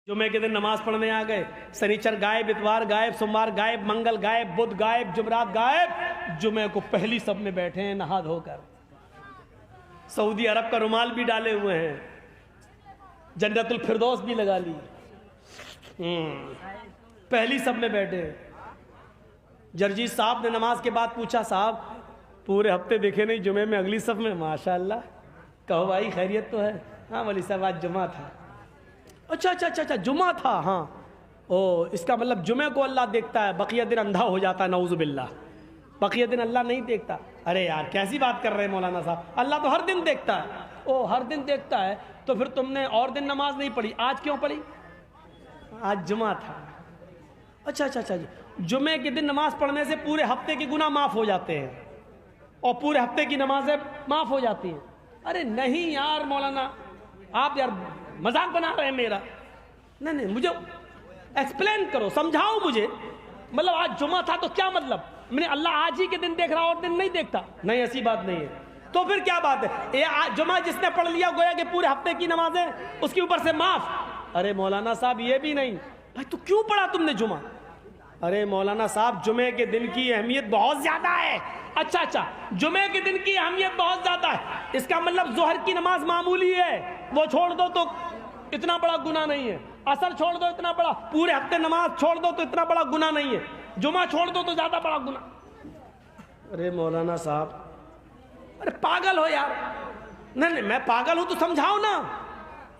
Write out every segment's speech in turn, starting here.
जुमे के दिन नमाज पढ़ने आ गए, शनिचर गायब, इतवार गायब, सोमवार गायब, मंगल गायब, बुध गायब, जुमरात गायब। जुमे को पहली सब में बैठे हैं नहा धोकर, सऊदी अरब का रुमाल भी डाले हुए हैं, जन्नतुल फिरदौस भी लगा ली, पहली सब में बैठे हैं। जर्जी साहब ने नमाज के बाद पूछा, साहब पूरे हफ्ते देखे नहीं, जुमे में अगली सब में, माशाअल्लाह। कहो भाई खैरियत तो है? हाँ वली साहब आज जुमा था। अच्छा जुमा था, हाँ। ओ इसका मतलब जुमे को अल्लाह देखता है, बकिया दिन अंधा हो जाता है, नऊज़ु बिल्लाह। बकिया दिन अल्लाह नहीं देखता। अरे यार कैसी बात कर रहे हैं मौलाना साहब, अल्लाह तो हर दिन देखता है। ओ हर दिन देखता है तो फिर तुमने और दिन नमाज नहीं पढ़ी, आज क्यों पढ़ी? आज जुमा था। अच्छा जी, जुमे के दिन नमाज पढ़ने से पूरे हफ्ते के गुनाह माफ़ हो जाते हैं और पूरे हफ्ते की नमाजें माफ़ हो जाती हैं। अरे नहीं यार मौलाना, आप यार मजाक बना रहे हैं मेरा। नहीं मुझे एक्सप्लेन करो, समझाओ मुझे। मतलब आज जुमा था तो क्या मतलब? मैंने अल्लाह आज ही के दिन देख रहा और दिन नहीं देखता? नहीं ऐसी बात नहीं है। तो फिर क्या बात है? ये जुमा जिसने पढ़ लिया गोया कि पूरे हफ्ते की नमाजें उसके ऊपर से माफ। अरे मौलाना साहब ये भी नहीं। भाई तो क्यों पढ़ा तुमने जुमा? अरे मौलाना साहब जुमे के दिन की अहमियत बहुत ज्यादा है। अच्छा जुमे के दिन की अहमियत बहुत ज्यादा है, इसका मतलब जोहर की नमाज मामूली है, वो छोड़ दो तो इतना बड़ा गुनाह नहीं है। असर छोड़ दो इतना बड़ा, पूरे हफ्ते नमाज छोड़ दो तो इतना बड़ा गुनाह नहीं है, जुमा छोड़ दो तो ज्यादा बड़ा गुनाह। अरे मौलाना साहब, अरे पागल हो यार। नहीं मैं पागल हूं तो समझाओ ना।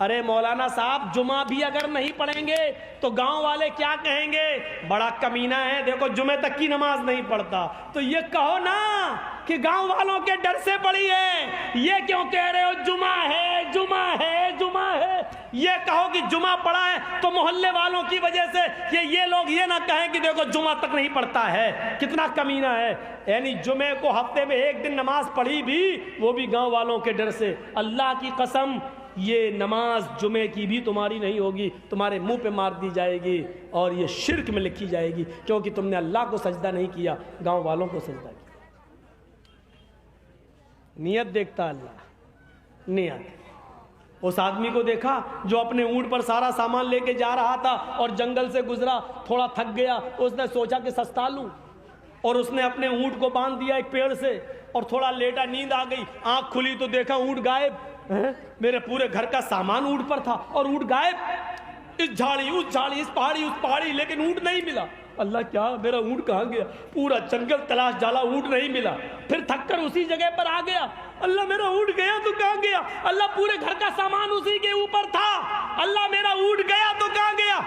अरे मौलाना साहब जुमा भी अगर नहीं पढ़ेंगे तो गांव वाले क्या कहेंगे? बड़ा कमीना है, देखो जुमे तक की नमाज नहीं पढ़ता। तो ये कहो ना कि गांव वालों के डर से पढ़ी है। ये क्यों कह रहे हो जुमा है जुमा है जुमा है? ये कहो कि जुमा पढ़ा है तो मोहल्ले वालों की वजह से ये लोग ये ना कहें कि देखो जुमा तक नहीं पढ़ता है, कितना कमीना है। यानी जुमे को हफ्ते में एक दिन नमाज पढ़ी भी, वो भी गांव वालों के डर से। अल्लाह की कसम ये नमाज जुमे की भी तुम्हारी नहीं होगी, तुम्हारे मुंह पे मार दी जाएगी और ये शिर्क में लिखी जाएगी, क्योंकि तुमने अल्लाह को सजदा नहीं किया, गांव वालों को सजदा किया। नियत देखता अल्लाह, नियत। उस आदमी को देखा जो अपने ऊंट पर सारा सामान लेके जा रहा था और जंगल से गुजरा, थोड़ा थक गया, उसने सोचा कि सस्ता लूं और उसने अपने ऊंट को बांध दिया एक पेड़ से और थोड़ा लेटा, नींद आ गई, आंख खुली तो देखा ऊंट गायब। मेरे पूरे घर का सामान ऊंट पर था और ऊंट गायब। इस झाड़ी उस झाड़ी, इस पहाड़ी उस पहाड़ी, लेकिन ऊंट नहीं मिला। अल्लाह क्या मेरा ऊंट कहाँ गया? पूरा जंगल तलाश डाला, ऊंट नहीं मिला। फिर थककर उसी जगह पर आ गया, अल्लाह मेरा ऊंट गया तो कहाँ गया? अल्लाह पूरे घर का सामान उसी के ऊपर था, अल्लाह मेरा ऊंट गया तो कहाँ गया?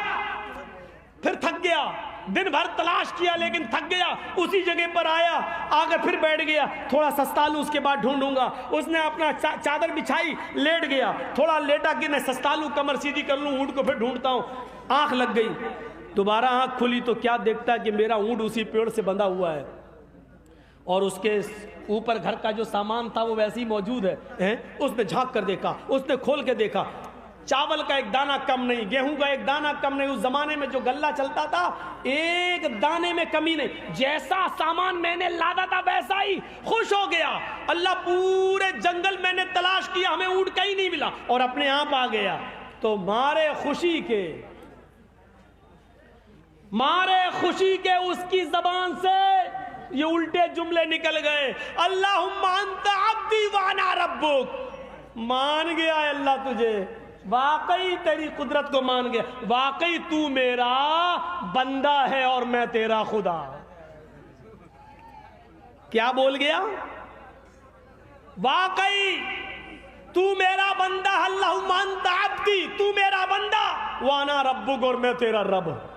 फिर थक गया, दिन भर तलाश किया लेकिन थक गया, उसी जगह पर आया, आकर फिर बैठ गया, थोड़ा सस्ता लूं उसके बाद ढूंढूंगा। उसने अपना चादर बिछाई, लेट गया, थोड़ा लेटा कि मैं सस्ता लूं, कमर सीधी कर लूं, ऊंट को फिर ढूंढता हूं। आंख लग गई, दोबारा आंख खुली तो क्या देखता कि मेरा ऊंट उसी पेड़ से बंधा हुआ है और उसके ऊपर घर का जो सामान था वो वैसे ही मौजूद है। उसने झांक कर देखा, उसने खोल के देखा, चावल का एक दाना कम नहीं, गेहूं का एक दाना कम नहीं। उस जमाने में जो गल्ला चलता था एक दाने में कमी नहीं। जैसा सामान मैंने लादा था वैसा ही। खुश हो गया, अल्लाह पूरे जंगल मैंने तलाश किया, हमें ऊंट कहीं नहीं मिला और अपने आप आ गया। तो मारे खुशी के उसकी जबान से ये उल्टे जुमले निकल गए, अल्लाहुम्मा अंत अब्दी व अना रब्बुक। मान गया अल्लाह तुझे, वाकई तेरी कुदरत को मान गया, वाकई तू मेरा बंदा है और मैं तेरा खुदा। क्या बोल गया? वाकई तू मेरा बंदा, अल्लाहुम्मा अंत अब्दी, तू मेरा बंदा, वाना रब्बुक, और मैं तेरा रब।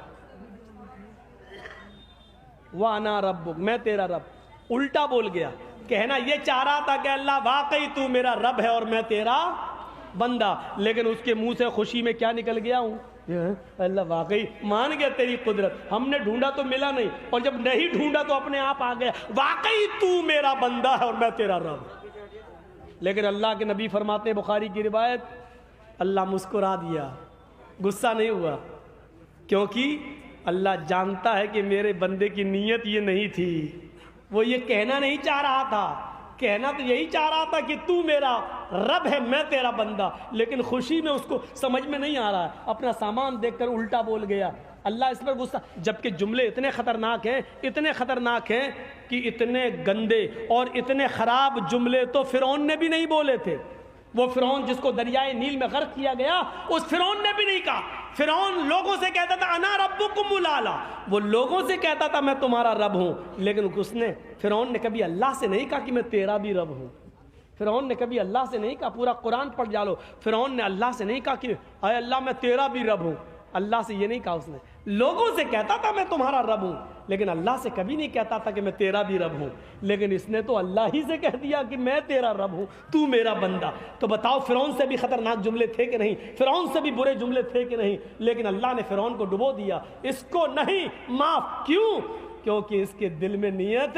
वाना रब्बुक, मैं तेरा रब। उल्टा बोल गया। कहना ये चाह रहा था कि अल्लाह वाकई तू मेरा रब है और मैं तेरा बंदा, लेकिन उसके मुंह से खुशी में क्या निकल गया हूं? अल्लाह वाकई मान गया तेरी कुदरत, हमने ढूंढा तो मिला नहीं और जब नहीं ढूंढा तो अपने आप आ गया, वाकई तू मेरा बंदा है और मैं तेरा रब। लेकिन अल्लाह के नबी फरमाते, बुखारी की रिवायत, अल्लाह मुस्कुरा दिया, गुस्सा नहीं हुआ, क्योंकि अल्लाह जानता है कि मेरे बंदे की नीयत ये नहीं थी। वो ये कहना नहीं चाह रहा था, कहना तो यही चाह रहा था कि तू मेरा رب ہے میں تیرا بندہ، لیکن خوشی میں اس کو سمجھ میں نہیں آ رہا ہے، اپنا سامان دیکھ کر الٹا بول گیا، اللہ اس پر غصہ۔ جبکہ جملے اتنے خطرناک ہیں کہ اتنے گندے اور اتنے خراب جملے تو فرعون نے بھی نہیں بولے تھے۔ وہ فرعون جس کو دریائے نیل میں غرق کیا گیا، اس فرعون نے بھی نہیں کہا۔ فرعون لوگوں سے کہتا تھا انا ربکم الاعلی، وہ لوگوں سے کہتا تھا میں تمہارا رب ہوں، لیکن فرعون نے کبھی اللہ سے نہیں کہا کہ میں تیرا بھی رب ہوں۔ فرعون نے کبھی اللہ سے نہیں کہا، پورا قرآن پڑھ جالو، فرعون نے اللہ سے نہیں کہا کہ اے اللہ میں تیرا بھی رب ہوں، اللہ سے یہ نہیں کہا اس نے۔ لوگوں سے کہتا تھا میں تمہارا رب ہوں، لیکن اللہ سے کبھی نہیں کہتا تھا کہ میں تیرا بھی رب ہوں۔ لیکن اس نے تو اللہ ہی سے کہہ دیا کہ میں تیرا رب ہوں، تو میرا بندہ۔ تو بتاؤ فرعون سے بھی خطرناک جملے تھے کہ نہیں؟ فرعون سے بھی برے جملے تھے کہ نہیں؟ لیکن اللہ نے فرعون کو ڈبو دیا، اس کو نہیں معاف۔ کیوں؟ کیونکہ اس کے دل میں نیت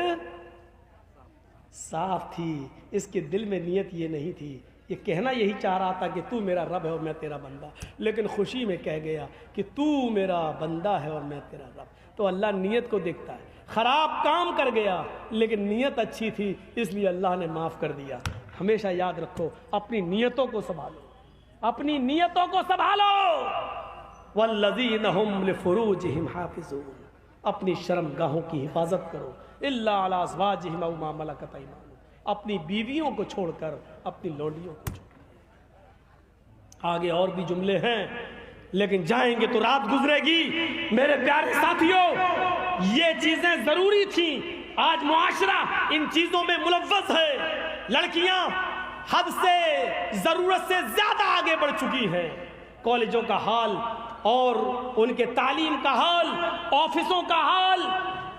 صاف تھی، اس کے دل میں نیت یہ نہیں تھی، یہ کہنا یہی چاہ رہا تھا کہ تو میرا رب ہے اور میں تیرا بندہ، لیکن خوشی میں کہہ گیا کہ تو میرا بندہ ہے اور میں تیرا رب۔ تو اللہ نیت کو دیکھتا ہے۔ خراب کام کر گیا لیکن نیت اچھی تھی، اس لیے اللہ نے معاف کر دیا۔ ہمیشہ یاد رکھو، اپنی نیتوں کو سنبھالو، اپنی نیتوں کو سنبھالو۔ والذین هم لفروجهم حافظون، اپنی شرمگاہوں کی حفاظت کرو۔ الا علی ازواجہم او ما ملکت ایمانہم، اپنی بیویوں کو چھوڑ کر، اپنی لونڈیوں کو چھوڑ کر۔ آگے اور بھی جملے ہیں لیکن جائیں گے تو رات گزرے گی۔ میرے پیارے ساتھیوں، یہ چیزیں ضروری تھیں۔ آج معاشرہ ان چیزوں میں ملوث ہے۔ لڑکیاں حد سے، ضرورت سے زیادہ آگے بڑھ چکی ہیں۔ کالجوں کا حال اور ان کے تعلیم کا حال، آفسوں کا حال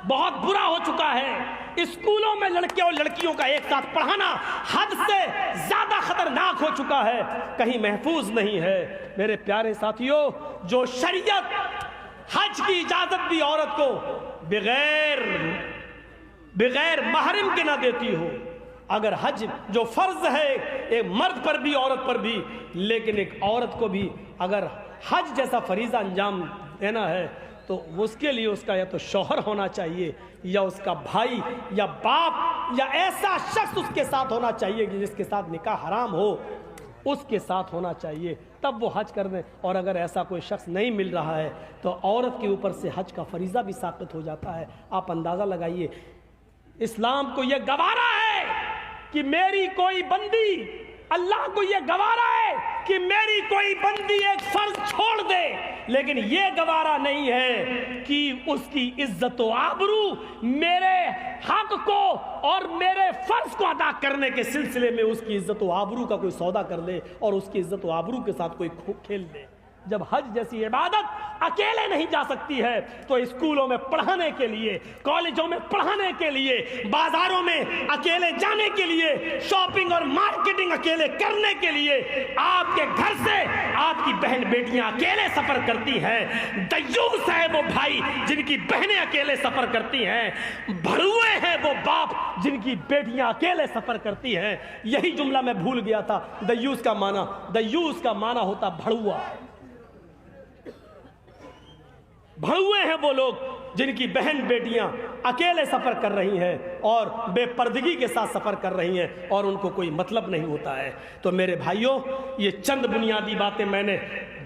بہت برا ہو چکا ہے۔ اسکولوں میں لڑکے اور لڑکیوں کا ایک ساتھ پڑھانا حد سے زیادہ خطرناک ہو چکا ہے، کہیں محفوظ نہیں ہے۔ میرے پیارے ساتھیوں، جو شریعت حج کی اجازت بھی عورت کو بغیر محرم کے نہ دیتی ہو، اگر حج جو فرض ہے ایک مرد پر بھی عورت پر بھی، لیکن ایک عورت کو بھی اگر حج جیسا فریضہ انجام دینا ہے تو اس کے لیے اس کا یا تو شوہر ہونا چاہیے، یا اس کا بھائی یا باپ، یا ایسا شخص اس کے ساتھ ہونا چاہیے کہ جس کے ساتھ نکاح حرام ہو، اس کے ساتھ ہونا چاہیے، تب وہ حج کر دیں۔ اور اگر ایسا کوئی شخص نہیں مل رہا ہے تو عورت کے اوپر سے حج کا فریضہ بھی ساقط ہو جاتا ہے۔ آپ اندازہ لگائیے، اسلام کو یہ گوارا ہے کہ میری کوئی بندی، اللہ کو یہ گوارا ہے کہ میری کوئی بندی ایک فرض چھوڑ دے، لیکن یہ گوارا نہیں ہے کہ اس کی عزت و آبرو میرے حق کو اور میرے فرض کو ادا کرنے کے سلسلے میں اس کی عزت و آبرو کا کوئی سودا کر لے اور اس کی عزت و آبرو کے ساتھ کوئی کھیل لے۔ جب حج جیسی عبادت اکیلے نہیں جا سکتی ہے تو اسکولوں میں پڑھانے کے لیے، کالجوں میں پڑھانے کے لیے، بازاروں میں اکیلے جانے کے لیے، شاپنگ اور مارکیٹنگ اکیلے کرنے کے لیے، آپ کے گھر سے آپ کی بہن بیٹیاں اکیلے سفر کرتی ہیں۔ دیوس ہے وہ بھائی جن کی بہنیں اکیلے سفر کرتی ہیں، بھڑوے ہیں وہ باپ جن کی بیٹیاں اکیلے سفر کرتی ہیں۔ یہی جملہ میں بھول گیا تھا۔ دیوس کا معنی ہوتا بھڑوا۔ بھڑوے ہیں وہ لوگ جن کی بہن بیٹیاں اکیلے سفر کر رہی ہیں اور بے پردگی کے ساتھ سفر کر رہی ہیں اور ان کو کوئی مطلب نہیں ہوتا ہے۔ تو میرے بھائیوں، یہ چند بنیادی باتیں میں نے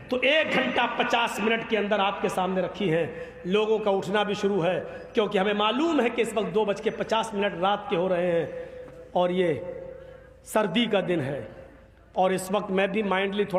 تو 1 گھنٹہ 50 منٹ کے اندر آپ کے سامنے رکھی ہیں۔ لوگوں کا اٹھنا بھی شروع ہے کیونکہ ہمیں معلوم ہے کہ اس وقت 2:50 رات کے ہو رہے ہیں اور یہ سردی کا دن ہے، اور اس وقت میں بھی مائنڈلی تھوڑا